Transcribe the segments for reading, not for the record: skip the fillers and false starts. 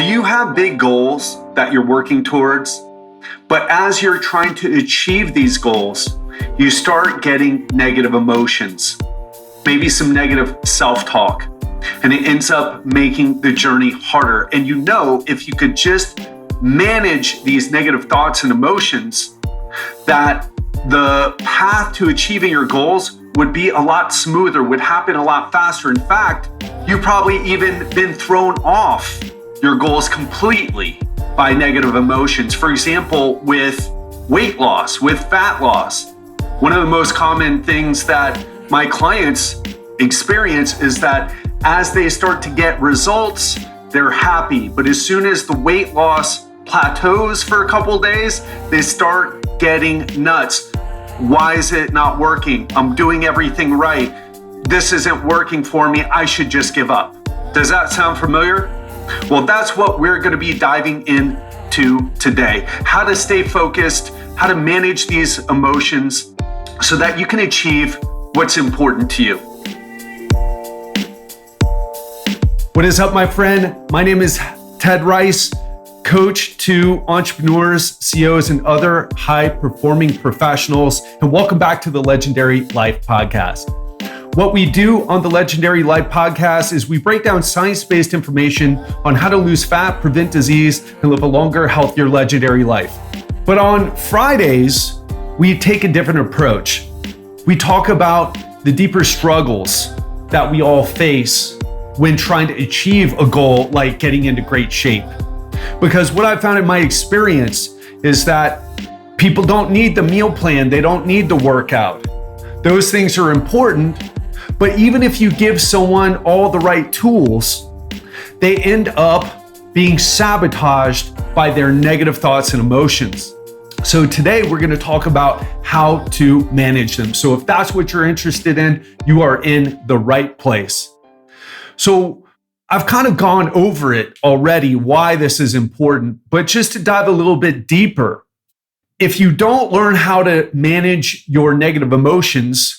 Do you have big goals that you're working towards? But as you're trying to achieve these goals, you start getting negative emotions, maybe some negative self-talk, and it ends up making the journey harder. And you know, if you could just manage these negative thoughts and emotions, that the path to achieving your goals would be a lot smoother, would happen a lot faster. In fact, you've probably even been thrown off your goals completely by negative emotions. For example, with weight loss, with fat loss. One of the most common things that my clients experience is that as they start to get results, they're happy. But as soon as the weight loss plateaus for a couple of days, they start getting nuts. Why is it not working? I'm doing everything right. This isn't working for me. I should just give up. Does that sound familiar? Well, that's what we're going to be diving into today. How to stay focused, how to manage these emotions so that you can achieve what's important to you. What is up, my friend? My name is Ted Ryce, coach to entrepreneurs, CEOs, and other high-performing professionals. And welcome back to the Legendary Life Podcast. What we do on the Legendary Life Podcast is we break down science-based information on how to lose fat, prevent disease, and live a longer, healthier, legendary life. But on Fridays, we take a different approach. We talk about the deeper struggles that we all face when trying to achieve a goal like getting into great shape. Because what I've found in my experience is that people don't need the meal plan, they don't need the workout. Those things are important, but even if you give someone all the right tools, they end up being sabotaged by their negative thoughts and emotions. So today we're going to talk about how to manage them. So if that's what you're interested in, you are in the right place. So I've kind of gone over it already, why this is important, but just to dive a little bit deeper, if you don't learn how to manage your negative emotions,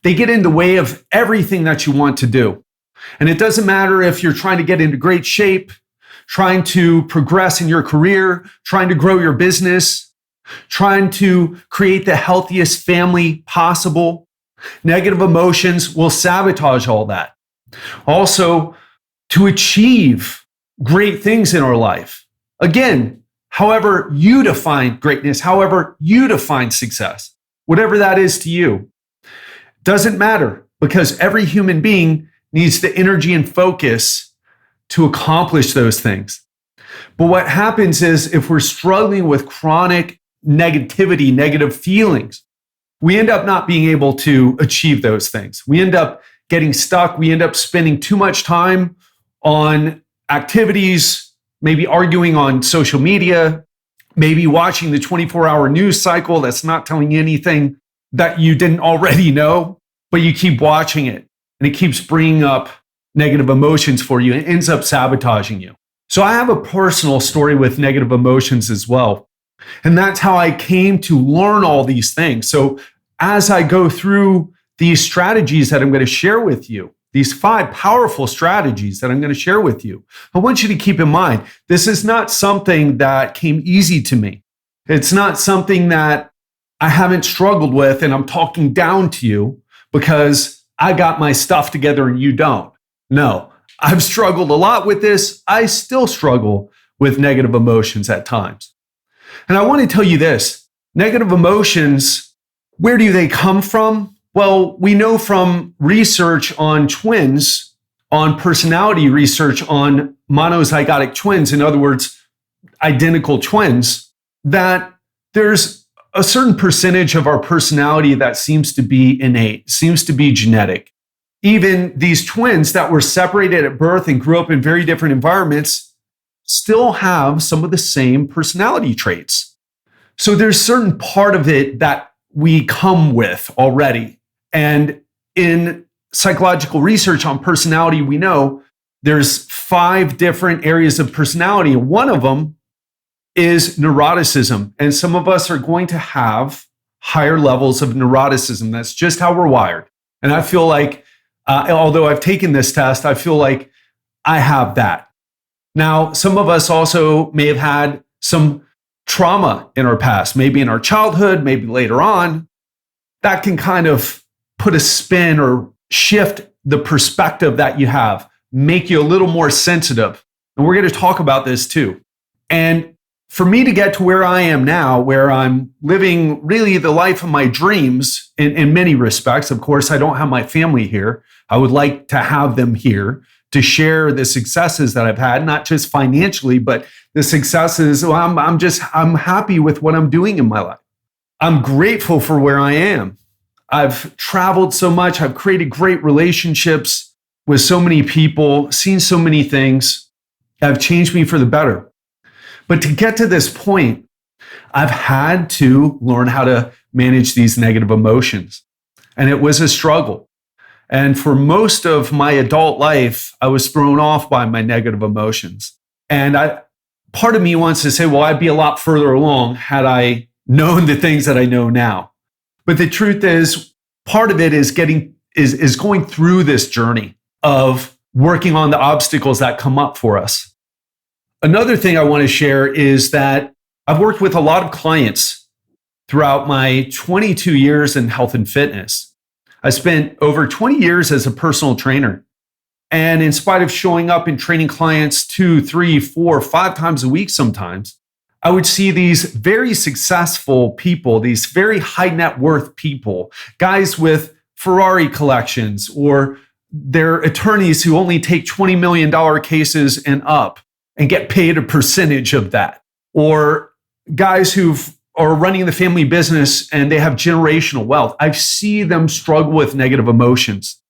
they get in the way of everything that you want to do. And it doesn't matter if you're trying to get into great shape, trying to progress in your career, trying to grow your business, trying to create the healthiest family possible. Negative emotions will sabotage all that. Also, to achieve great things in our life. Again, however you define greatness, however you define success, whatever that is to you, doesn't matter, because every human being needs the energy and focus to accomplish those things. But what happens is if we're struggling with chronic negativity, negative feelings, we end up not being able to achieve those things. We end up getting stuck. We end up spending too much time on activities, maybe arguing on social media, maybe watching the 24-hour news cycle that's not telling you anything that you didn't already know, but you keep watching it and it keeps bringing up negative emotions for you and ends up sabotaging you. So I have a personal story with negative emotions as well. And that's how I came to learn all these things. So as I go through these strategies that I'm going to share with you, these 5 powerful strategies that I'm going to share with you, I want you to keep in mind, this is not something that came easy to me. It's not something that I haven't struggled with and I'm talking down to you because I got my stuff together and you don't. No, I've struggled a lot with this. I still struggle with negative emotions at times. And I want to tell you this, negative emotions, where do they come from? Well, we know from research on twins, on personality research on monozygotic twins, in other words, identical twins, that there's a certain percentage of our personality that seems to be innate, seems to be genetic. Even these twins that were separated at birth and grew up in very different environments still have some of the same personality traits. So there's certain part of it that we come with already. And in psychological research on personality, we know there's 5 different areas of personality. And one of them is neuroticism. And some of us are going to have higher levels of neuroticism. That's just how we're wired. And I feel like, although I've taken this test, I feel like I have that. Now, some of us also may have had some trauma in our past, maybe in our childhood, maybe later on. That can kind of put a spin or shift the perspective that you have, make you a little more sensitive. And we're going to talk about this too. And for me to get to where I am now, where I'm living really the life of my dreams in many respects, of course, I don't have my family here. I would like to have them here to share the successes that I've had, not just financially, but the successes. I'm happy with what I'm doing in my life. I'm grateful for where I am. I've traveled so much. I've created great relationships with so many people, seen so many things that have changed me for the better. But to get to this point, I've had to learn how to manage these negative emotions. And it was a struggle. And for most of my adult life, I was thrown off by my negative emotions. And part of me wants to say, well, I'd be a lot further along had I known the things that I know now. But the truth is, part of it is going through this journey of working on the obstacles that come up for us. Another thing I want to share is that I've worked with a lot of clients throughout my 22 years in health and fitness. I spent over 20 years as a personal trainer. And in spite of showing up and training clients 2, 3, 4, 5 times a week sometimes, I would see these very successful people, these very high net worth people, guys with Ferrari collections, or their attorneys who only take $20 million cases and up and get paid a percentage of that, or guys who are running the family business and they have generational wealth. I see them struggle with negative emotions.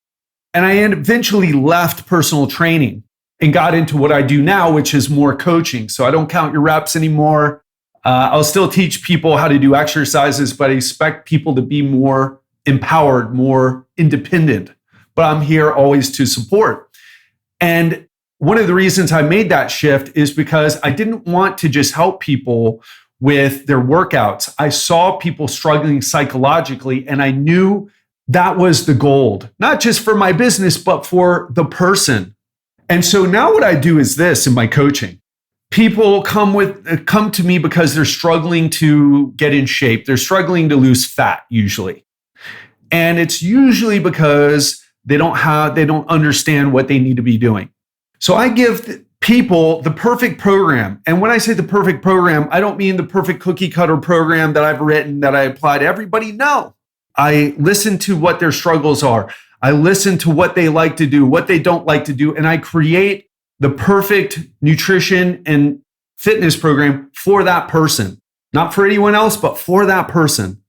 And I eventually left personal training and got into what I do now, which is more coaching. So I don't count your reps anymore. I'll still teach people how to do exercises, but I expect people to be more empowered, more independent. But I'm here always to support. And one of the reasons I made that shift is because I didn't want to just help people with their workouts. I saw people struggling psychologically, and I knew that was the gold, not just for my business, but for the person. And so now what I do is this in my coaching. People come to me because they're struggling to get in shape. They're struggling to lose fat usually. And it's usually because they don't understand what they need to be doing. So I give people the perfect program. And when I say the perfect program, I don't mean the perfect cookie cutter program that I've written that I apply to everybody. No, I listen to what their struggles are. I listen to what they like to do, what they don't like to do, and I create the perfect nutrition and fitness program for that person. Not for anyone else, but for that person.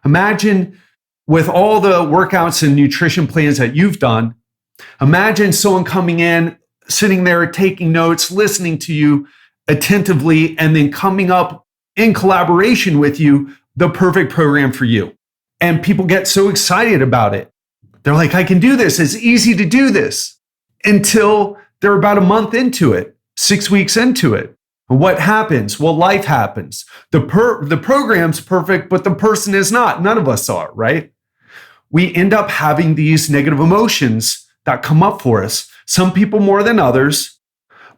Imagine with all the workouts and nutrition plans that you've done, imagine someone coming in, sitting there, taking notes, listening to you attentively, and then coming up in collaboration with you, the perfect program for you. And people get so excited about it. They're like, I can do this. It's easy to do this, until they're about a month into it, 6 weeks into it. And what happens? Well, life happens. The program's perfect, but the person is not. None of us are, right? We end up having these negative emotions that come up for us. Some people more than others,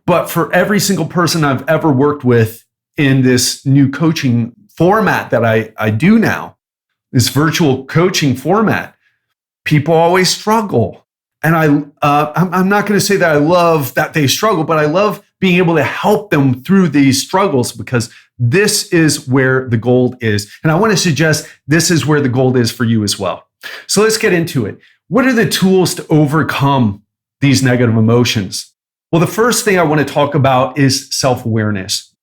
but for every single person I've ever worked with in this new coaching format that I do now, this virtual coaching format, people always struggle. And I'm not going to say that I love that they struggle, but I love being able to help them through these struggles, because this is where the gold is. And I want to suggest this is where the gold is for you as well. So let's get into it. What are the tools to overcome these negative emotions? Well, the first thing I want to talk about is self-awareness.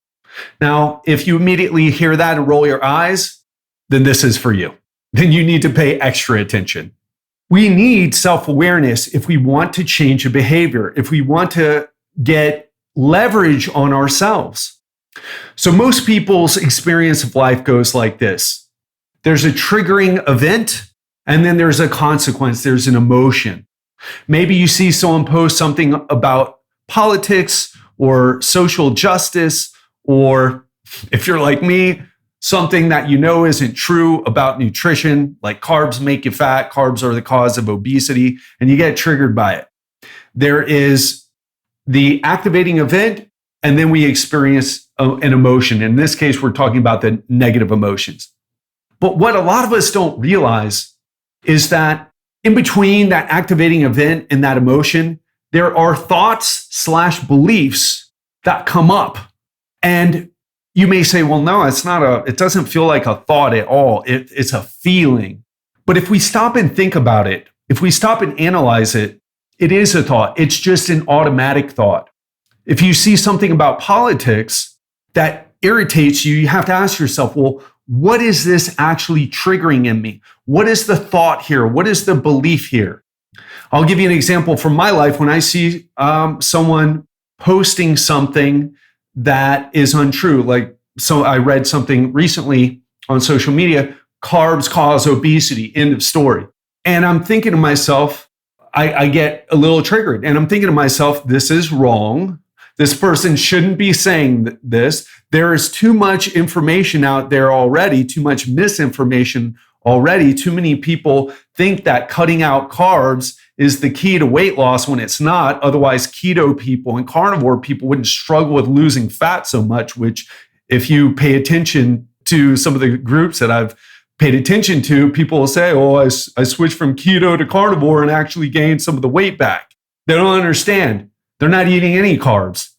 Now, if you immediately hear that and roll your eyes, then this is for you. Then you need to pay extra attention. We need self-awareness if we want to change a behavior, if we want to get leverage on ourselves. So most people's experience of life goes like this. There's a triggering event, and then there's a consequence, there's an emotion. Maybe you see someone post something about politics or social justice, or if you're like me, something that you know isn't true about nutrition, like carbs make you fat, carbs are the cause of obesity, and you get triggered by it. There is the activating event, and then we experience an emotion. In this case, we're talking about the negative emotions. But what a lot of us don't realize is that in between that activating event and that emotion, there are thoughts/beliefs that come up. And you may say, well, no, it doesn't feel like a thought at all. It's a feeling. But if we stop and think about it, if we stop and analyze it, it is a thought. It's just an automatic thought. If you see something about politics that irritates you, you have to ask yourself, well, what is this actually triggering in me? What is the thought here? What is the belief here? I'll give you an example from my life. When I see someone posting something that is untrue, so I read something recently on social media, carbs cause obesity, end of story. And I'm thinking to myself, I get a little triggered, and I'm thinking to myself, this is wrong. This person shouldn't be saying this. There is too much information out there already, too much misinformation already. Too many people think that cutting out carbs is the key to weight loss when it's not. Otherwise, keto people and carnivore people wouldn't struggle with losing fat so much, which if you pay attention to some of the groups that I've paid attention to, people will say, oh, I switched from keto to carnivore and actually gained some of the weight back. They don't understand. They're not eating any carbs,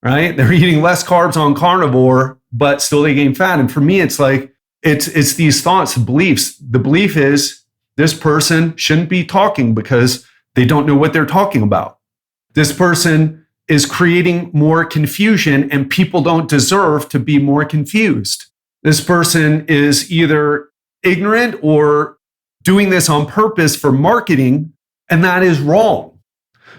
right? They're eating less carbs on carnivore, but still they gain fat. And for me, it's like, it's these thoughts, beliefs. The belief is this person shouldn't be talking because they don't know what they're talking about. This person is creating more confusion and people don't deserve to be more confused. This person is either ignorant or doing this on purpose for marketing, and that is wrong.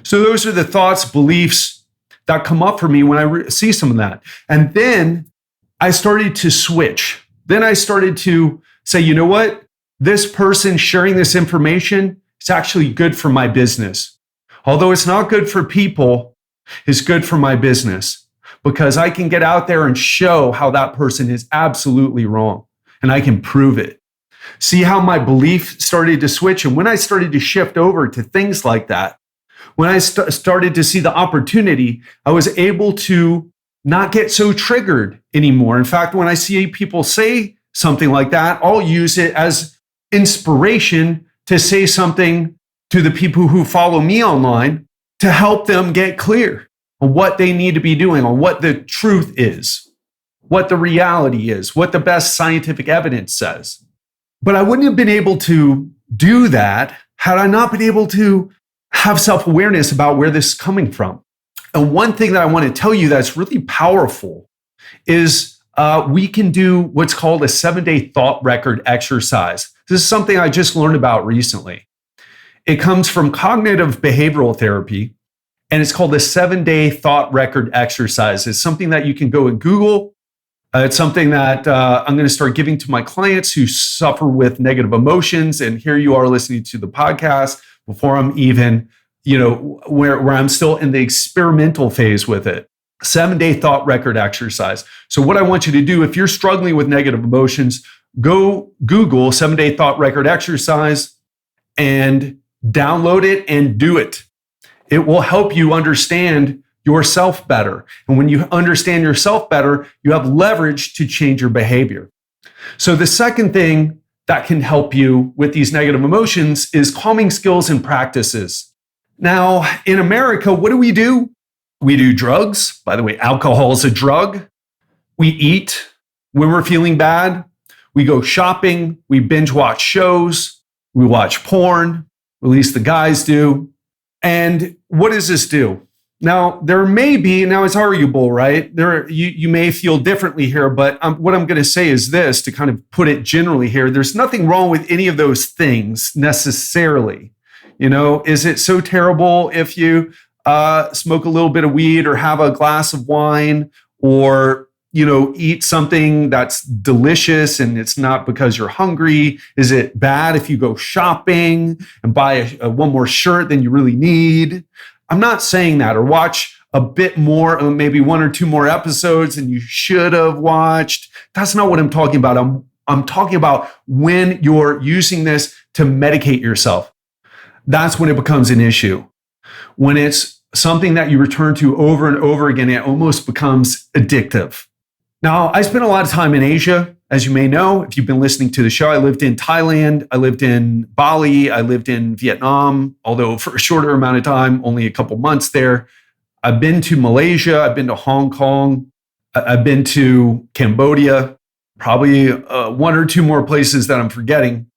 So those are the thoughts, beliefs that come up for me when I see some of that. And then I started to switch. Then I started to say, you know what? This person sharing this information is actually good for my business. Although it's not good for people, it's good for my business because I can get out there and show how that person is absolutely wrong, and I can prove it. See how my belief started to switch? And when I started to shift over to things like that, when I started to see the opportunity, I was able to not get so triggered anymore. In fact, when I see people say something like that, I'll use it as inspiration to say something to the people who follow me online to help them get clear on what they need to be doing, on what the truth is, what the reality is, what the best scientific evidence says. But I wouldn't have been able to do that had I not been able to have self-awareness about where this is coming from. And one thing that I want to tell you that's really powerful is we can do what's called a 7-day thought record exercise. This is something I just learned about recently. It comes from cognitive behavioral therapy, and it's called the 7-day thought record exercise. It's something that you can go and Google. It's something that I'm going to start giving to my clients who suffer with negative emotions. And here you are listening to the podcast before I'm even, where I'm still in the experimental phase with it. 7-day thought record exercise. So what I want you to do, if you're struggling with negative emotions, go Google 7-day thought record exercise and download it and do it. It will help you understand yourself better. And when you understand yourself better, you have leverage to change your behavior. So the second thing that can help you with these negative emotions is calming skills and practices. Now, in America, what do? We do drugs. By the way, alcohol is a drug. We eat when we're feeling bad. We go shopping. We binge watch shows. We watch porn. At least the guys do. And what does this do? Now, it's arguable, right? You may feel differently here, but what I'm going to say is this, to kind of put it generally here, there's nothing wrong with any of those things necessarily. Is it so terrible if you smoke a little bit of weed or have a glass of wine or, eat something that's delicious and it's not because you're hungry? Is it bad if you go shopping and buy one more shirt than you really need? I'm not saying that. Or watch a bit more, maybe 1 or 2 more episodes than you should have watched. That's not what I'm talking about. I'm talking about when you're using this to medicate yourself. That's when it becomes an issue. When it's something that you return to over and over again. It almost becomes addictive. Now, I spent a lot of time in Asia, as you may know, if you've been listening to the show. I lived in Thailand, I lived in Bali, I lived in Vietnam, although for a shorter amount of time, only a couple months there. I've been to Malaysia, I've been to Hong Kong, I've been to Cambodia, probably one or two more places that I'm forgetting.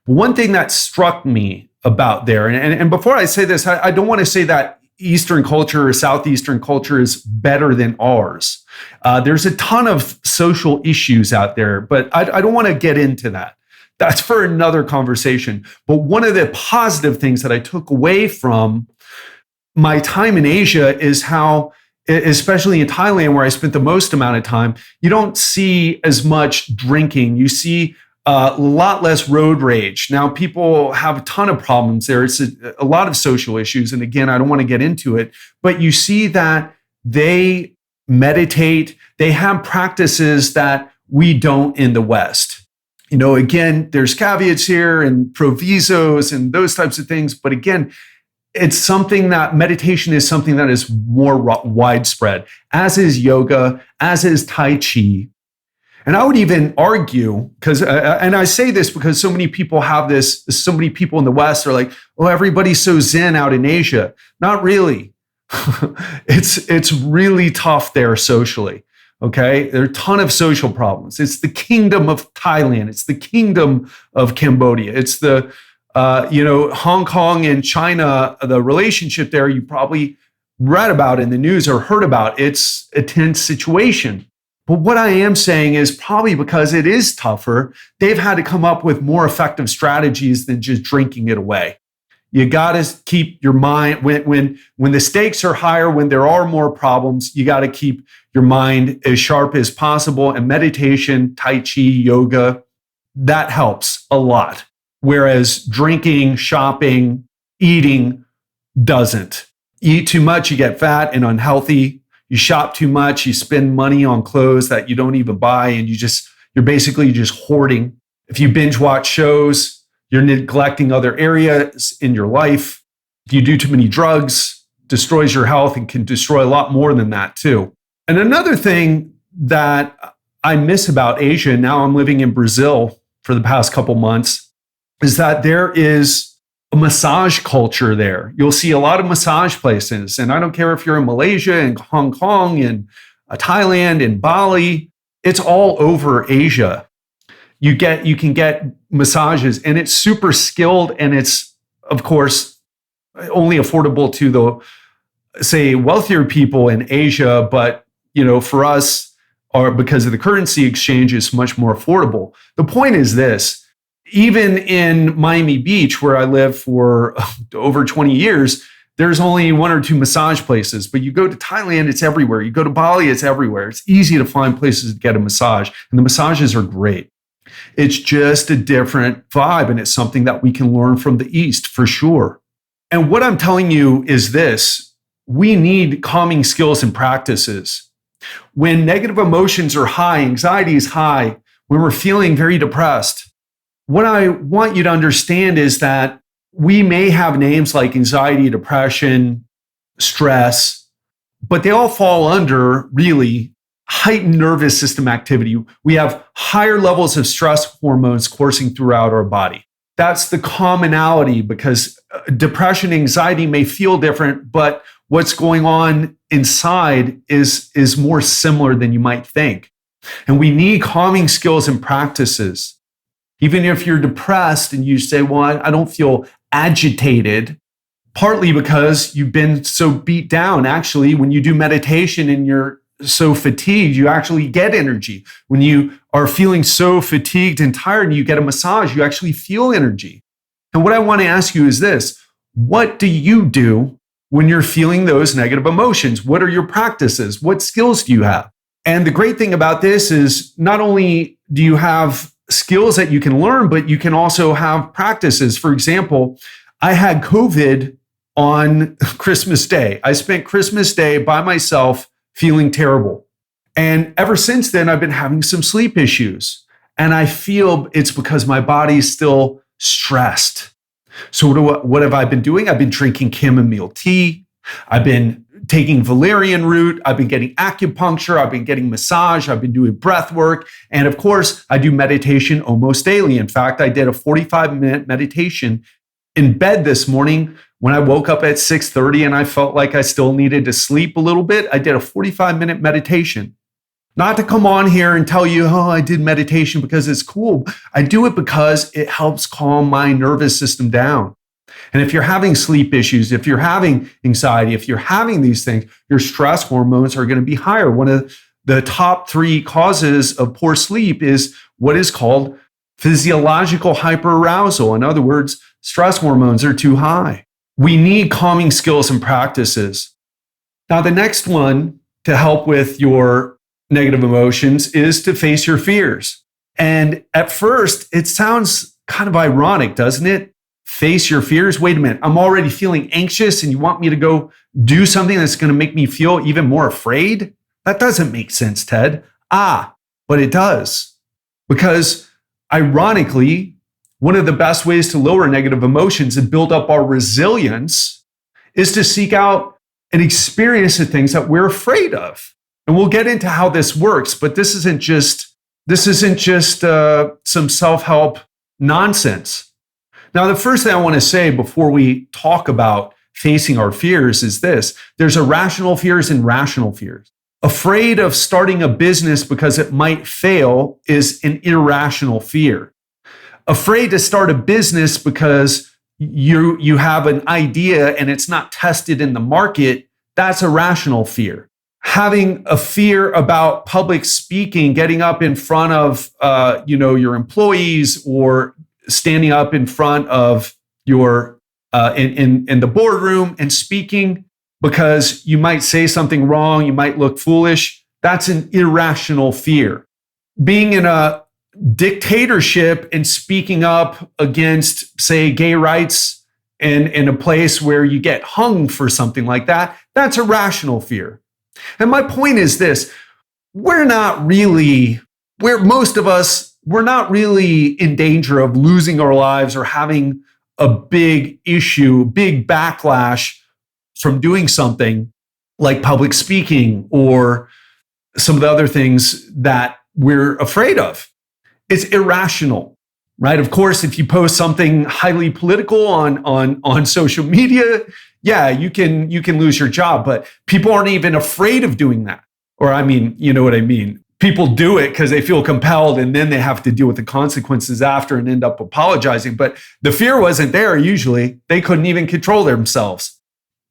But one thing that struck me about there, and before I say this, I don't want to say that Eastern culture or Southeastern culture is better than ours. There's a ton of social issues out there, but I don't want to get into that. That's for another conversation. But one of the positive things that I took away from my time in Asia is how, especially in Thailand, where I spent the most amount of time, you don't see as much drinking. You see a lot less road rage. Now, people have a ton of problems there. It's a lot of social issues. And again, I don't want to get into it, but you see that they meditate. They have practices that we don't in the West. Again, there's caveats here and provisos and those types of things. But again, it's something that meditation is something that is more widespread, as is yoga, as is Tai Chi. And I would even argue, and I say this because so many people have this, so many people in the West are like, oh, everybody's so Zen out in Asia. Not really. It's really tough there socially. Okay. There are a ton of social problems. It's the kingdom of Thailand. It's the kingdom of Cambodia. It's the, Hong Kong and China, the relationship there, you probably read about in the news or heard about. It's a tense situation. But what I am saying is probably because it is tougher, they've had to come up with more effective strategies than just drinking it away. You got to keep your mind, when the stakes are higher, when there are more problems, you got to keep your mind as sharp as possible. And meditation, Tai Chi, yoga, that helps a lot. Whereas drinking, shopping, eating doesn't. Eat too much, you get fat and unhealthy. You shop too much, you spend money on clothes that you don't even buy, and you're basically just hoarding. If you binge watch shows, you're neglecting other areas in your life. If you do too many drugs, destroys your health and can destroy a lot more than that too. And another thing that I miss about Asia, now I'm living in Brazil for the past couple months, is that there is a massage culture there. You'll see a lot of massage places. And I don't care if you're in Malaysia and Hong Kong and Thailand and Bali, it's all over Asia. You can get massages, and it's super skilled, and it's, of course, only affordable to the, say, wealthier people in Asia. But, for us, or because of the currency exchange, it's much more affordable. The point is this. Even in Miami Beach, where I lived for over 20 years, there's only one or two massage places. But you go to Thailand, it's everywhere. You go to Bali, it's everywhere. It's easy to find places to get a massage. And the massages are great. It's just a different vibe. And it's something that we can learn from the East for sure. And what I'm telling you is this. We need calming skills and practices. When negative emotions are high, anxiety is high, when we're feeling very depressed, what I want you to understand is that we may have names like anxiety, depression, stress, but they all fall under really heightened nervous system activity. We have higher levels of stress hormones coursing throughout our body. That's the commonality, because depression, anxiety may feel different, but what's going on inside is more similar than you might think. And we need calming skills and practices. Even if you're depressed and you say, well, I don't feel agitated, partly because you've been so beat down. Actually, when you do meditation and you're so fatigued, you actually get energy. When you are feeling so fatigued and tired and you get a massage, you actually feel energy. And what I want to ask you is this: what do you do when you're feeling those negative emotions? What are your practices? What skills do you have? And the great thing about this is not only do you have skills that you can learn, but you can also have practices. For example, I had COVID on Christmas Day. I spent Christmas Day by myself feeling terrible. And ever since then, I've been having some sleep issues. And I feel it's because my body's still stressed. So what have I been doing? I've been drinking chamomile tea. I've been taking valerian root. I've been getting acupuncture. I've been getting massage. I've been doing breath work. And of course, I do meditation almost daily. In fact, I did a 45-minute meditation in bed this morning when I woke up at 6:30 and I felt like I still needed to sleep a little bit. I did a 45-minute meditation. Not to come on here and tell you, oh, I did meditation because it's cool. I do it because it helps calm my nervous system down. And if you're having sleep issues, if you're having anxiety, if you're having these things, your stress hormones are going to be higher. One of the top 3 causes of poor sleep is what is called physiological hyperarousal. In other words, stress hormones are too high. We need calming skills and practices. Now, the next one to help with your negative emotions is to face your fears. And at first, it sounds kind of ironic, doesn't it? Face your fears. Wait a minute, I'm already feeling anxious and you want me to go do something that's going to make me feel even more afraid? That doesn't make sense, Ted. But it does. Because ironically, one of the best ways to lower negative emotions and build up our resilience is to seek out and experience the things that we're afraid of. And we'll get into how this works, but this isn't just some self-help nonsense. Now, the first thing I want to say before we talk about facing our fears is this. There's irrational fears and rational fears. Afraid of starting a business because it might fail is an irrational fear. Afraid to start a business because you have an idea and it's not tested in the market, that's a rational fear. Having a fear about public speaking, getting up in front of your employees or standing up in front of your in the boardroom and speaking because you might say something wrong, you might look foolish, that's an irrational fear. Being in a dictatorship and speaking up against, say, gay rights in a place where you get hung for something like that, that's a rational fear. And my point is this, we're not really in danger of losing our lives or having a big issue, big backlash from doing something like public speaking or some of the other things that we're afraid of. It's irrational, right? Of course, if you post something highly political on social media, yeah, you can lose your job, but people aren't even afraid of doing that. Or I mean, you know what I mean? People do it because they feel compelled and then they have to deal with the consequences after and end up apologizing. But the fear wasn't there usually. They couldn't even control themselves,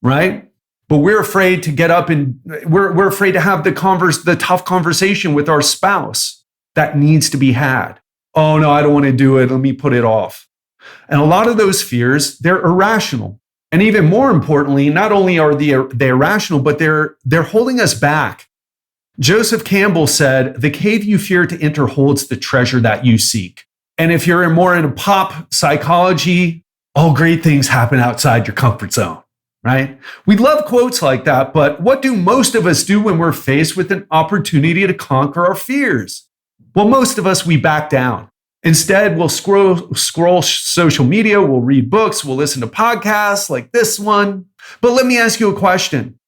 right? But we're afraid to get up and we're afraid to have the tough conversation with our spouse that needs to be had. Oh no, I don't want to do it. Let me put it off. And a lot of those fears, they're irrational. And even more importantly, not only are they irrational, but they're holding us back. Joseph Campbell said, "The cave you fear to enter holds the treasure that you seek." And if you're more into pop psychology, all great things happen outside your comfort zone, right? We love quotes like that, but what do most of us do when we're faced with an opportunity to conquer our fears? Well, most of us, we back down. Instead, we'll scroll social media, we'll read books, we'll listen to podcasts like this one. But let me ask you a question.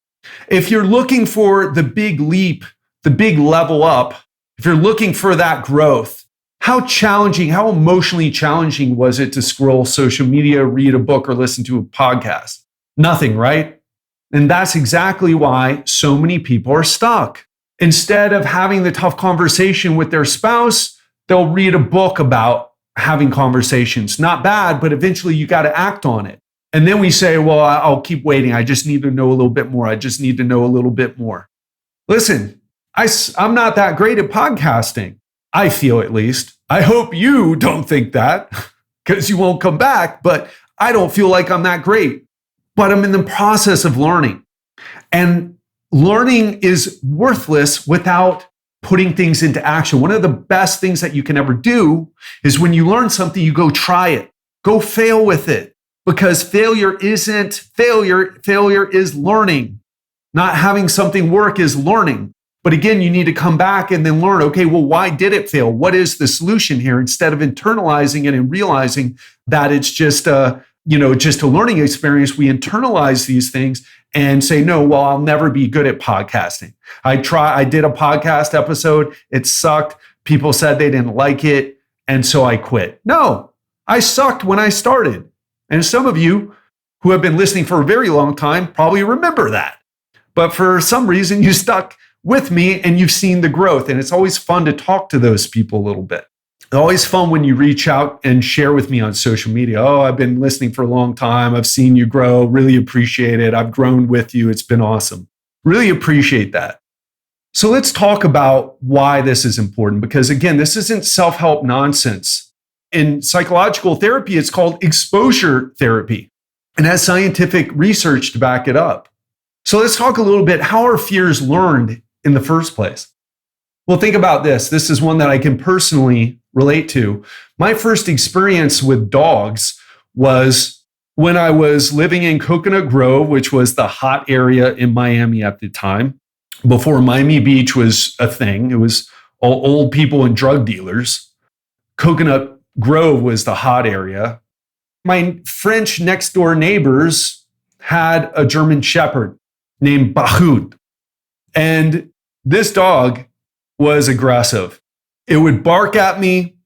If you're looking for the big leap, the big level up, if you're looking for that growth, how emotionally challenging was it to scroll social media, read a book, or listen to a podcast? Nothing, right? And that's exactly why so many people are stuck. Instead of having the tough conversation with their spouse, they'll read a book about having conversations. Not bad, but eventually you got to act on it. And then we say, well, I'll keep waiting. I just need to know a little bit more. I just need to know a little bit more. Listen, I'm not that great at podcasting. I feel, at least. I hope you don't think that because you won't come back, but I don't feel like I'm that great. But I'm in the process of learning. And learning is worthless without putting things into action. One of the best things that you can ever do is when you learn something, you go try it. Go fail with it. Because failure isn't failure. Failure is learning. Not having something work is learning. But again, you need to come back and then learn, okay, well, why did it fail? What is the solution here? Instead of internalizing it and realizing that it's just a learning experience, we internalize these things and say, no, well, I'll never be good at podcasting. I did a podcast episode. It sucked. People said they didn't like it. And so I quit. No, I sucked when I started. And some of you who have been listening for a very long time probably remember that. But for some reason, you stuck with me and you've seen the growth. And it's always fun to talk to those people a little bit. It's always fun when you reach out and share with me on social media. Oh, I've been listening for a long time. I've seen you grow. Really appreciate it. I've grown with you. It's been awesome. Really appreciate that. So let's talk about why this is important, because again, this isn't self-help nonsense. In psychological therapy, it's called exposure therapy and has scientific research to back it up. So let's talk a little bit, how are fears learned in the first place? Well, think about this. This is one that I can personally relate to. My first experience with dogs was when I was living in Coconut Grove, which was the hot area in Miami at the time, before Miami Beach was a thing. It was all old people and drug dealers. Coconut Grove was the hot area. My French next door neighbors had a German Shepherd named Bahoud. And this dog was aggressive. It would bark at me,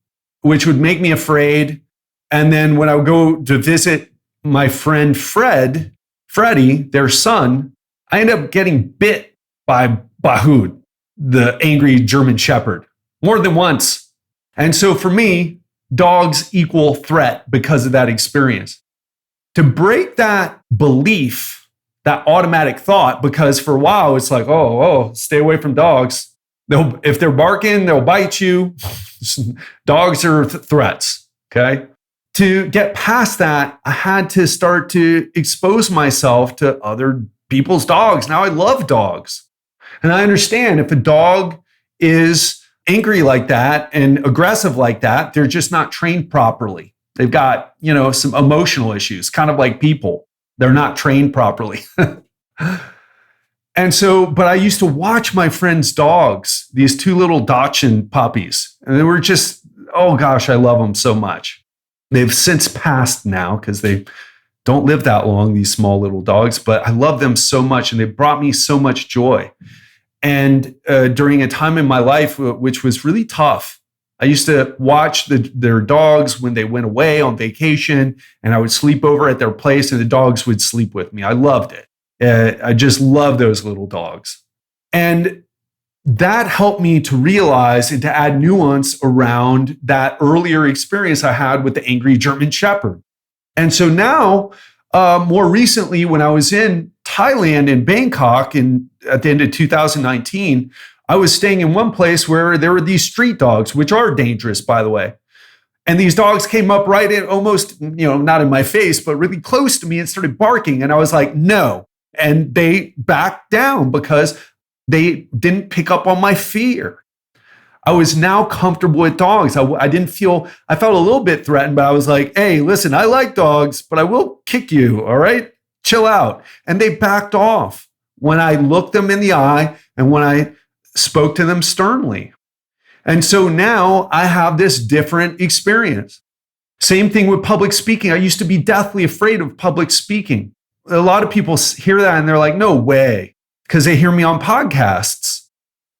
which would make me afraid. And then when I would go to visit my friend Freddie, their son, I ended up getting bit by Bahoud, the angry German Shepherd, more than once. And so for me, dogs equal threat because of that experience. To break that belief, that automatic thought, because for a while it's like, oh, stay away from dogs. If they're barking, they'll bite you. Dogs are threats, okay? To get past that, I had to start to expose myself to other people's dogs. Now I love dogs. And I understand if a dog is angry like that and aggressive like that, they're just not trained properly. They've got, some emotional issues, kind of like people. They're not trained properly. And so, but I used to watch my friends' dogs, these two little Dachshund puppies, and they were just, oh gosh, I love them so much. They've since passed now because they don't live that long, these small little dogs, but I love them so much and they brought me so much joy. And during a time in my life, which was really tough, I used to watch their dogs when they went away on vacation, and I would sleep over at their place and the dogs would sleep with me. I loved it. I just love those little dogs. And that helped me to realize and to add nuance around that earlier experience I had with the angry German Shepherd. And so now, more recently, when I was in Thailand, in Bangkok, at the end of 2019, I was staying in one place where there were these street dogs, which are dangerous, by the way. And these dogs came up right in, almost, not in my face, but really close to me and started barking. And I was like, no. And they backed down because they didn't pick up on my fear. I was now comfortable with dogs. I felt a little bit threatened, but I was like, hey, listen, I like dogs, but I will kick you, all right? Chill out. And they backed off when I looked them in the eye and when I spoke to them sternly. And so now I have this different experience. Same thing with public speaking. I used to be deathly afraid of public speaking. A lot of people hear that and they're like, no way, because they hear me on podcasts.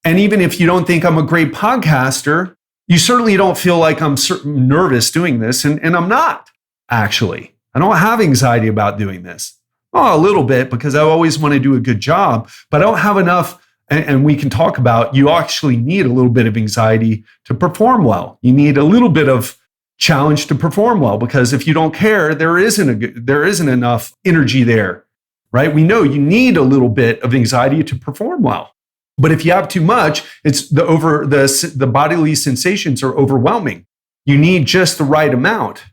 And even if you don't think I'm a great podcaster, you certainly don't feel like I'm nervous doing this. And I'm not, actually. I don't have anxiety about doing this. Oh, a little bit, because I always want to do a good job, but I don't have enough. And we can talk about, you actually need a little bit of anxiety to perform well. You need a little bit of challenge to perform well, because if you don't care, there isn't enough energy there, right? We know you need a little bit of anxiety to perform well. But if you have too much, it's the bodily sensations are overwhelming. You need just the right amount.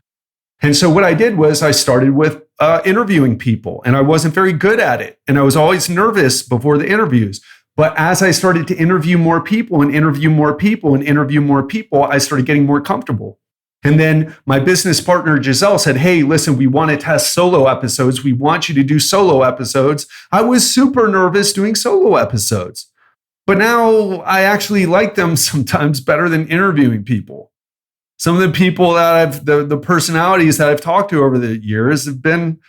And so what I did was I started with interviewing people, and I wasn't very good at it. And I was always nervous before the interviews. But as I started to interview more people and interview more people and interview more people, I started getting more comfortable. And then my business partner, Giselle, said, hey, listen, we want to test solo episodes. We want you to do solo episodes. I was super nervous doing solo episodes. But now I actually like them sometimes better than interviewing people. Some of the people that the personalities that I've talked to over the years have been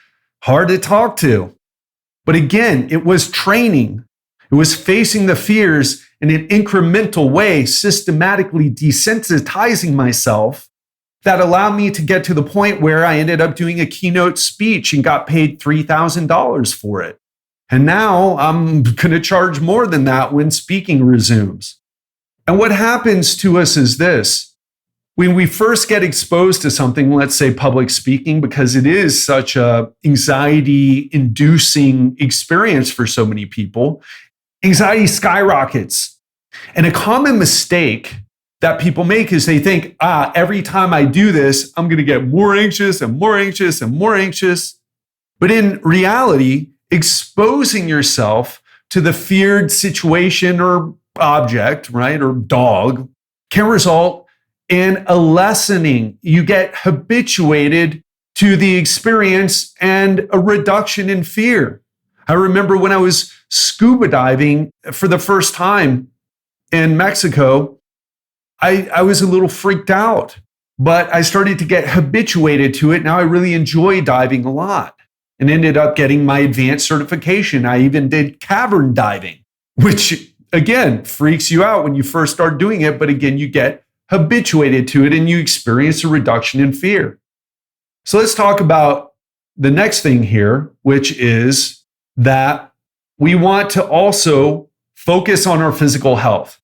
hard to talk to. But again, it was training. It was facing the fears in an incremental way, systematically desensitizing myself that allowed me to get to the point where I ended up doing a keynote speech and got paid $3,000 for it. And now I'm going to charge more than that when speaking resumes. And what happens to us is this. When we first get exposed to something, let's say public speaking, because it is such a anxiety-inducing experience for so many people, anxiety skyrockets. And a common mistake that people make is they think, every time I do this, I'm going to get more anxious and more anxious and more anxious. But in reality, exposing yourself to the feared situation or object, right, or dog, can result in a lessening. You get habituated to the experience and a reduction in fear. I remember when I was scuba diving for the first time in Mexico, I was a little freaked out, but I started to get habituated to it. Now I really enjoy diving a lot and ended up getting my advanced certification. I even did cavern diving, which again, freaks you out when you first start doing it. But again, you get habituated to it and you experience a reduction in fear. So let's talk about the next thing here, which is that we want to also focus on our physical health.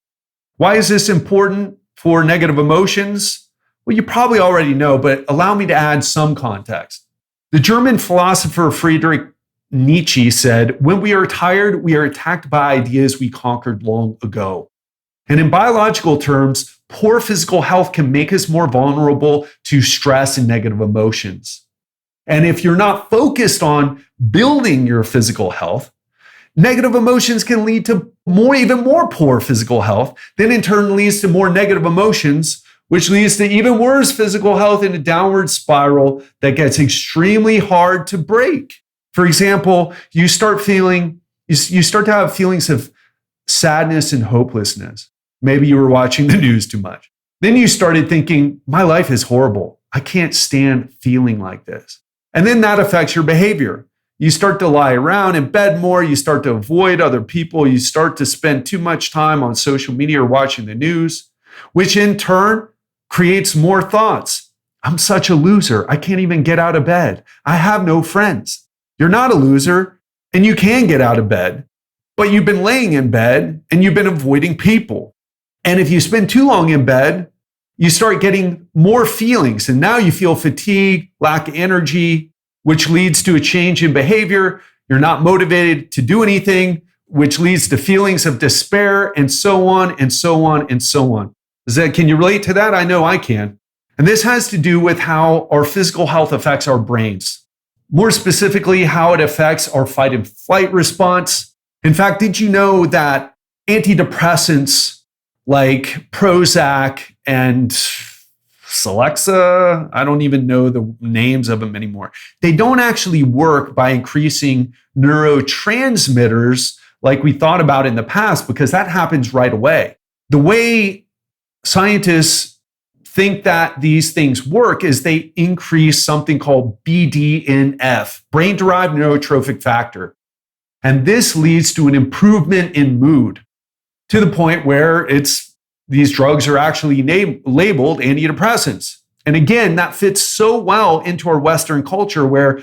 Why is this important for negative emotions? Well, you probably already know, but allow me to add some context. The German philosopher Friedrich Nietzsche said, when we are tired, we are attacked by ideas we conquered long ago. And in biological terms, poor physical health can make us more vulnerable to stress and negative emotions. And if you're not focused on building your physical health, negative emotions can lead to even more poor physical health, then in turn leads to more negative emotions, which leads to even worse physical health in a downward spiral that gets extremely hard to break. For example, you start to have feelings of sadness and hopelessness. Maybe you were watching the news too much. Then you started thinking, my life is horrible. I can't stand feeling like this. And then that affects your behavior. You start to lie around in bed more. You start to avoid other people. You start to spend too much time on social media or watching the news, which in turn creates more thoughts. I'm such a loser. I can't even get out of bed. I have no friends. You're not a loser and you can get out of bed, but you've been laying in bed and you've been avoiding people. And if you spend too long in bed, you start getting more feelings. And now you feel fatigue, lack of energy, which leads to a change in behavior. You're not motivated to do anything, which leads to feelings of despair and so on and so on and so on. Can you relate to that? I know I can. And this has to do with how our physical health affects our brains. More specifically, how it affects our fight and flight response. In fact, did you know that antidepressants like Prozac and Celexa, I don't even know the names of them anymore, they don't actually work by increasing neurotransmitters like we thought about in the past, because that happens right away. The way scientists think that these things work is they increase something called BDNF, brain-derived neurotrophic factor. And this leads to an improvement in mood to the point where these drugs are actually labeled antidepressants. And again, that fits so well into our Western culture where,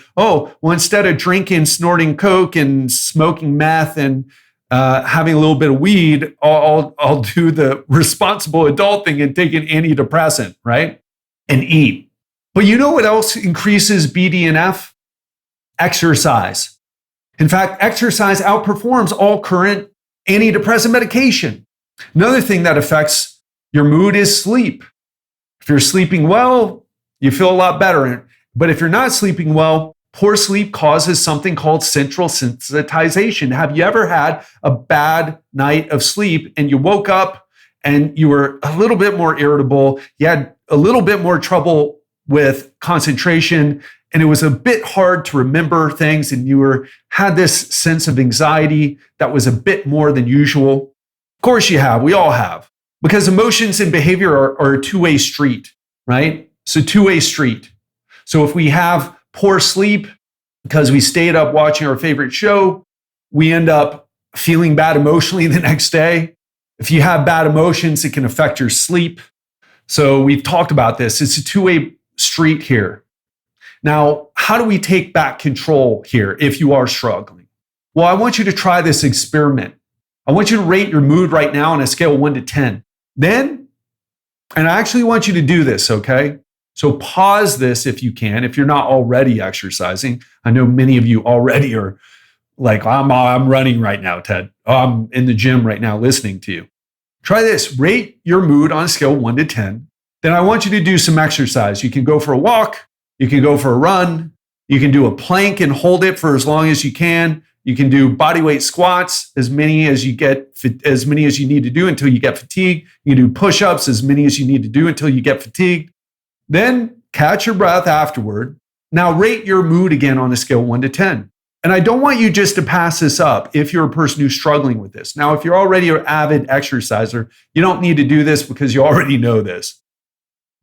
instead of drinking, snorting Coke and smoking meth and having a little bit of weed, I'll do the responsible adult thing and take an antidepressant, right? And eat. But you know what else increases BDNF? Exercise. In fact, exercise outperforms all current antidepressant medication. Another thing that affects your mood is sleep. If you're sleeping well, you feel a lot better. But if you're not sleeping well, poor sleep causes something called central sensitization. Have you ever had a bad night of sleep and you woke up and you were a little bit more irritable, you had a little bit more trouble with concentration, and it was a bit hard to remember things, and you had this sense of anxiety that was a bit more than usual? Of course you have. We all have. Because emotions and behavior are a two-way street, right? It's a two-way street. So if we have poor sleep because we stayed up watching our favorite show, we end up feeling bad emotionally the next day. If you have bad emotions, it can affect your sleep. So we've talked about this. It's a two-way street here. Now, how do we take back control here if you are struggling? Well, I want you to try this experiment. I want you to rate your mood right now on a scale of 1 to 10. Then, and I actually want you to do this, okay? So pause this if you can, if you're not already exercising. I know many of you already are like, I'm running right now, Ted. I'm in the gym right now listening to you. Try this. Rate your mood on a scale of 1 to 10. Then I want you to do some exercise. You can go for a walk. You can go for a run. You can do a plank and hold it for as long as you can. You can do bodyweight squats, as many as you need to do until you get fatigued. You can do push-ups, as many as you need to do until you get fatigued. Then catch your breath afterward. Now rate your mood again on a scale of 1 to 10. And I don't want you just to pass this up if you're a person who's struggling with this. Now, if you're already an avid exerciser, you don't need to do this because you already know this.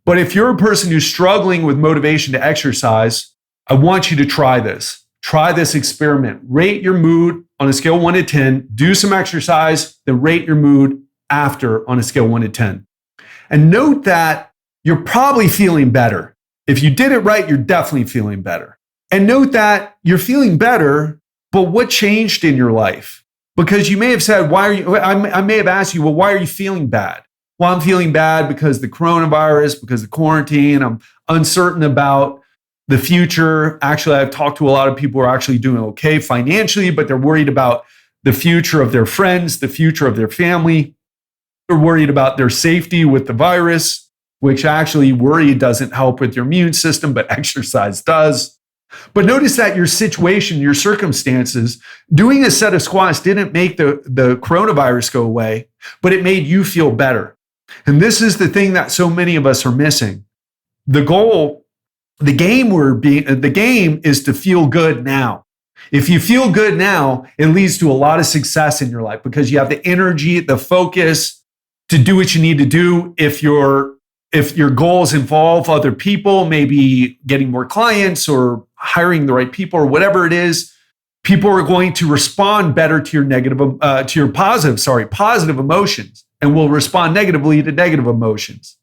But if you're a person who's struggling with motivation to exercise, I want you to try this. Try this experiment. Rate your mood on a scale of 1 to 10. Do some exercise, then rate your mood after on a scale of 1 to 10. And note that you're probably feeling better. If you did it right, you're definitely feeling better. And note that you're feeling better, but what changed in your life? Because you may have said, I may have asked you, well, why are you feeling bad? Well, I'm feeling bad because the coronavirus, because the quarantine, I'm uncertain about the future. Actually, I've talked to a lot of people who are actually doing okay financially, but they're worried about the future of their friends, the future of their family. They're worried about their safety with the virus, which actually worry doesn't help with your immune system, but exercise does. But notice that your situation, your circumstances, doing a set of squats didn't make the coronavirus go away, but it made you feel better. And this is the thing that so many of us are missing. The game is to feel good now. If you feel good now, it leads to a lot of success in your life because you have the energy, the focus to do what you need to do. If your goals involve other people, maybe getting more clients or hiring the right people or whatever it is, people are going to respond better to your positive emotions, and will respond negatively to negative emotions.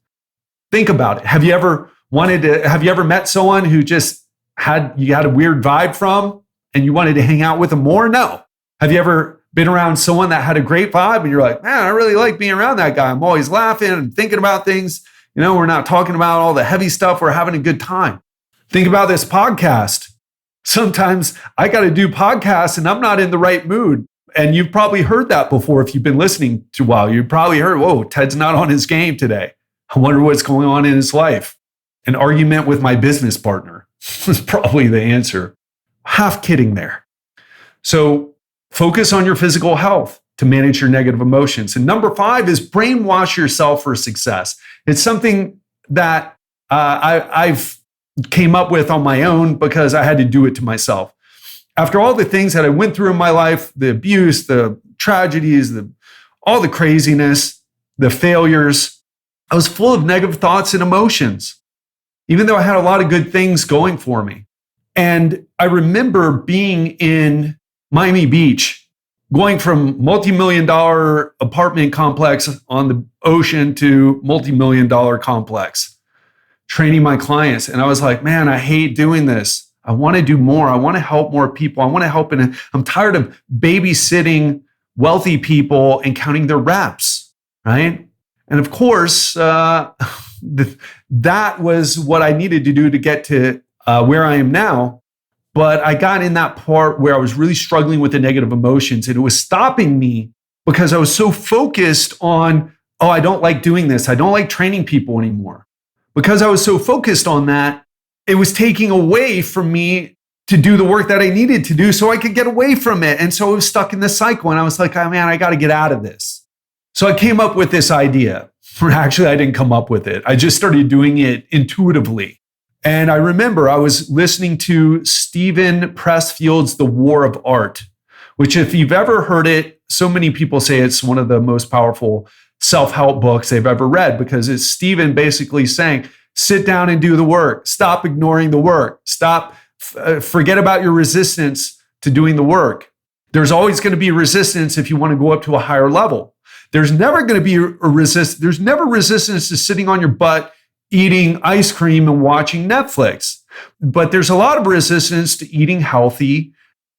Think about it. Have you ever met someone who you had a weird vibe from and you wanted to hang out with them more? No. Have you ever been around someone that had a great vibe and you're like, man, I really like being around that guy. I'm always laughing and thinking about things. We're not talking about all the heavy stuff. We're having a good time. Think about this podcast. Sometimes I got to do podcasts and I'm not in the right mood. And you've probably heard that before if you've been listening to a while. You've probably heard, whoa, Ted's not on his game today. I wonder what's going on in his life. An argument with my business partner is probably the answer. Half kidding there. So focus on your physical health to manage your negative emotions. And number 5 is brainwash yourself for success. It's something that I've came up with on my own because I had to do it to myself. After all the things that I went through in my life, the abuse, the tragedies, all the craziness, the failures, I was full of negative thoughts and emotions, even though I had a lot of good things going for me. And I remember being in Miami Beach, going from multi-million-dollar apartment complex on the ocean to multi-million-dollar complex, training my clients. And I was like, man, I hate doing this. I want to do more. I want to help more people. I want to help. And I'm tired of babysitting wealthy people and counting their reps, right? And of course, that was what I needed to do to get to where I am now. But I got in that part where I was really struggling with the negative emotions, and it was stopping me because I was so focused on, I don't like doing this. I don't like training people anymore. Because I was so focused on that, it was taking away from me to do the work that I needed to do so I could get away from it. And so I was stuck in this cycle, and I was like, oh man, I got to get out of this. So I came up with this idea. Actually, I didn't come up with it. I just started doing it intuitively. And I remember I was listening to Stephen Pressfield's The War of Art, which if you've ever heard it, so many people say it's one of the most powerful self-help books they've ever read, because it's Stephen basically saying, sit down and do the work. Stop ignoring the work. Forget about your resistance to doing the work. There's always going to be resistance if you want to go up to a higher level. There's never going to be there's never resistance to sitting on your butt, eating ice cream and watching Netflix. But there's a lot of resistance to eating healthy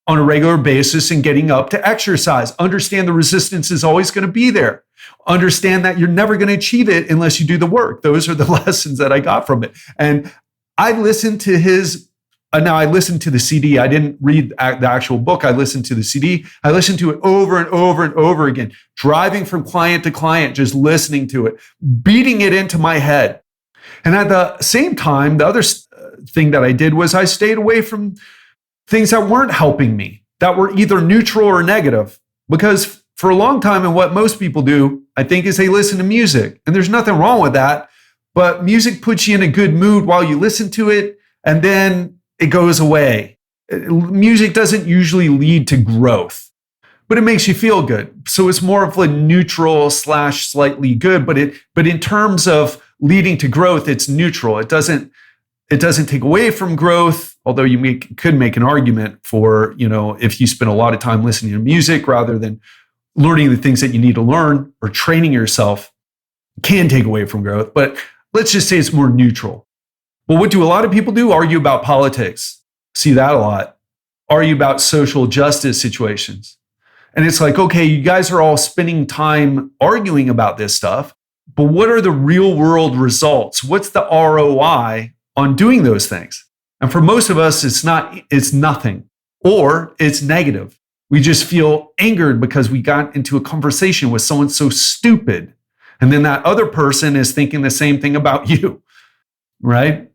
on a regular basis and getting up to exercise. Understand the resistance is always going to be there. Understand that you're never going to achieve it unless you do the work. Those are the lessons that I got from it. And I listened to I listened to the CD. I didn't read the actual book. I listened to the CD. I listened to it over and over and over again, driving from client to client, just listening to it, beating it into my head. And at the same time, the other thing that I did was I stayed away from things that weren't helping me, that were either neutral or negative. Because for a long time, and what most people do, I think, is they listen to music. And there's nothing wrong with that. But music puts you in a good mood while you listen to it, and then it goes away. Music doesn't usually lead to growth, but it makes you feel good. So it's more of a neutral / slightly good, but in terms of leading to growth, it's neutral. It doesn't take away from growth, although you could make an argument for, if you spend a lot of time listening to music rather than learning the things that you need to learn or training yourself, can take away from growth. But let's just say it's more neutral. Well, what do a lot of people do? Argue about politics. See that a lot. Argue about social justice situations. And it's like, okay, you guys are all spending time arguing about this stuff, but what are the real world results? What's the ROI on doing those things? And for most of us, it's nothing, or it's negative. We just feel angered because we got into a conversation with someone so stupid. And then that other person is thinking the same thing about you, right?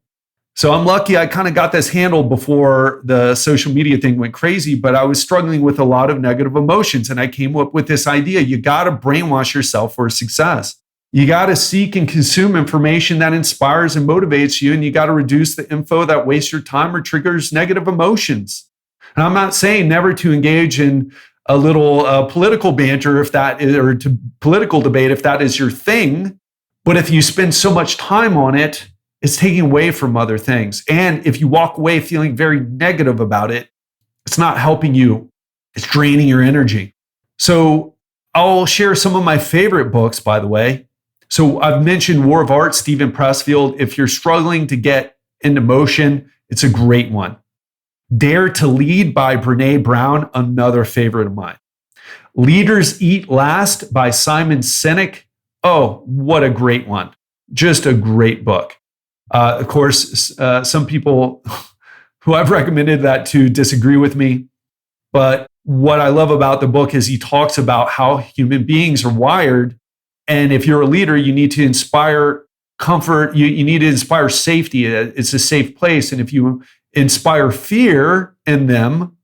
So I'm lucky I kind of got this handled before the social media thing went crazy, but I was struggling with a lot of negative emotions. And I came up with this idea: you got to brainwash yourself for success. You got to seek and consume information that inspires and motivates you. And you got to reduce the info that wastes your time or triggers negative emotions. And I'm not saying never to engage in a little political banter or to political debate if that is your thing. But if you spend so much time on it, it's taking away from other things. And if you walk away feeling very negative about it, it's not helping you. It's draining your energy. So I'll share some of my favorite books, by the way. So I've mentioned War of Art, Stephen Pressfield. If you're struggling to get into motion, it's a great one. Dare to Lead by Brené Brown, another favorite of mine. Leaders Eat Last by Simon Sinek. Oh, what a great one. Just a great book. Of course, some people who I've recommended that to disagree with me. But what I love about the book is he talks about how human beings are wired. And if you're a leader, you need to inspire comfort. You need to inspire safety. It's a safe place. And if you inspire fear in them,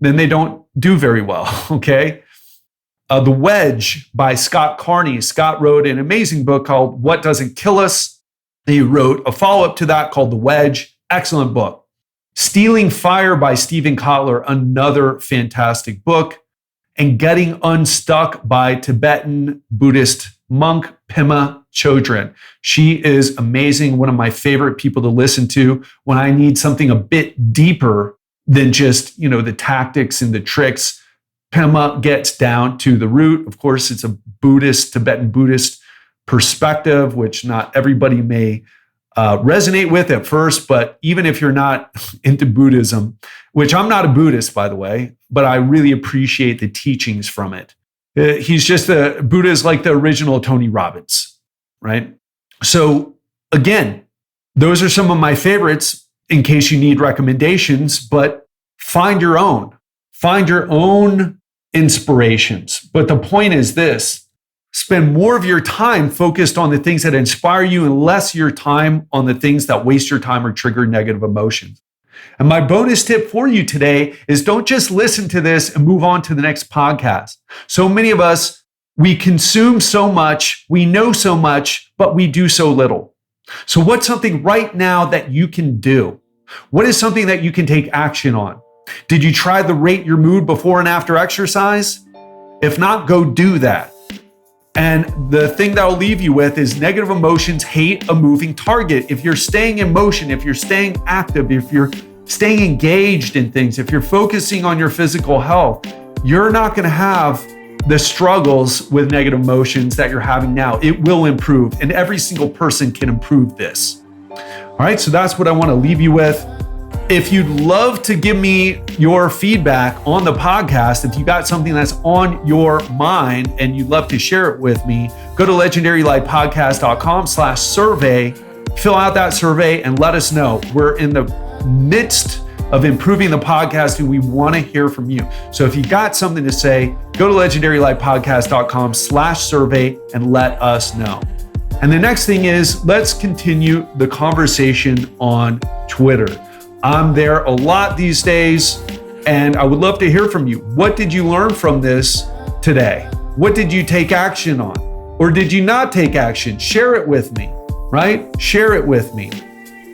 then they don't do very well, okay? The Wedge by Scott Carney. Scott wrote an amazing book called What Doesn't Kill Us. He wrote a follow-up to that called The Wedge. Excellent book. Stealing Fire by Stephen Kotler, another fantastic book. And Getting Unstuck by Tibetan Buddhist monk Pema Chodron. She is amazing, one of my favorite people to listen to when I need something a bit deeper than just, the tactics and the tricks. Pema gets down to the root. Of course, it's a Tibetan Buddhist perspective, which not everybody may resonate with at first, but even if you're not into Buddhism, which I'm not a Buddhist, by the way, but I really appreciate the teachings from it. Buddha is like the original Tony Robbins, right? So again, those are some of my favorites in case you need recommendations, but find your own inspirations. But the point is this: spend more of your time focused on the things that inspire you and less of your time on the things that waste your time or trigger negative emotions. And my bonus tip for you today is don't just listen to this and move on to the next podcast. So many of us, we consume so much, we know so much, but we do so little. So what's something right now that you can do? What is something that you can take action on? Did you try the rate your mood before and after exercise? If not, go do that. And the thing that I'll leave you with is negative emotions hate a moving target. If you're staying in motion, if you're staying active, if you're staying engaged in things, if you're focusing on your physical health, you're not going to have the struggles with negative emotions that you're having now. It will improve, and every single person can improve this. All right, so that's what I want to leave you with. If you'd love to give me your feedback on the podcast, if you got something that's on your mind and you'd love to share it with me, go to legendarylifepodcast.com/survey, fill out that survey and let us know. We're in the midst of improving the podcast and we want to hear from you. So if you got something to say, go to legendarylifepodcast.com/survey and let us know. And the next thing is, let's continue the conversation on Twitter. I'm there a lot these days, and I would love to hear from you. What did you learn from this today? What did you take action on? Or did you not take action? Share it with me, right? Share it with me.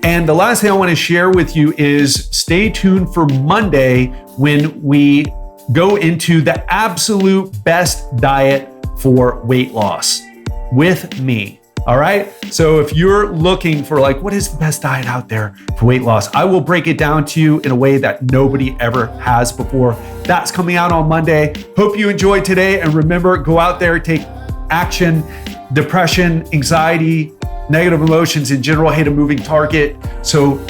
And the last thing I want to share with you is stay tuned for Monday when we go into the absolute best diet for weight loss with me. All right. So if you're looking for what is the best diet out there for weight loss, I will break it down to you in a way that nobody ever has before. That's coming out on Monday. Hope you enjoyed today. And remember, go out there, take action. Depression, anxiety, negative emotions in general hit a moving target. So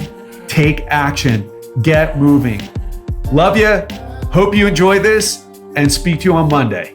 take action, get moving. Love you. Hope you enjoy this and speak to you on Monday.